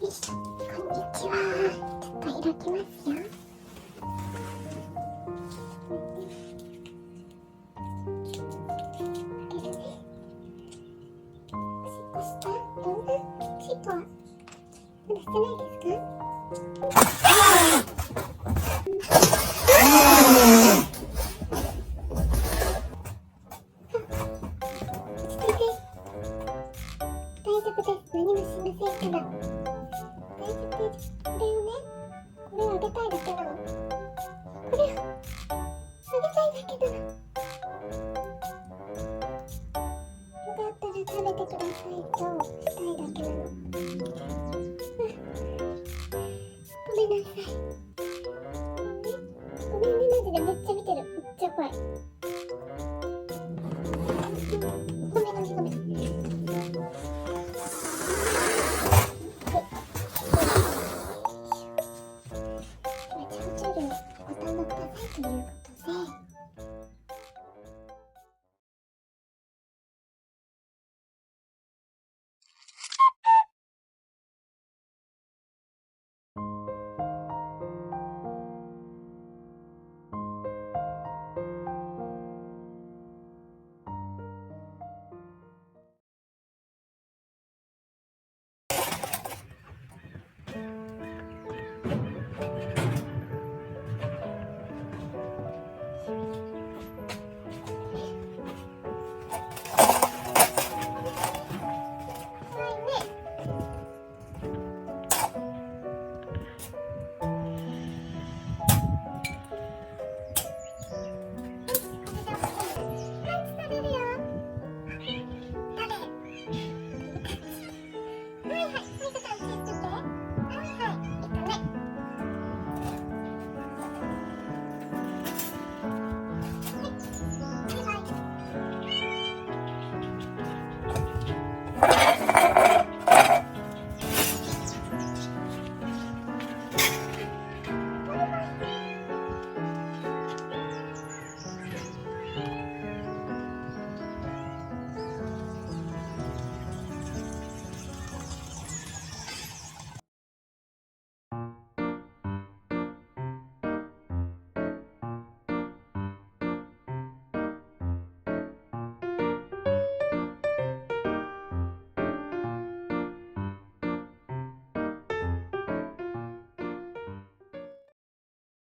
よし、こんにちは。ちょっと開きますよ。おしっこした？どんなおしっこはまだしてないですか？大丈夫です。何もしませんから。大丈夫です。これをね、これをあげたいだけなの。これをあげたいだけなの。よかったら食べてくださいとしたいだけなの。ごめんなさい。ごめんね、マジでめっちゃ見てる。めっちゃ怖い。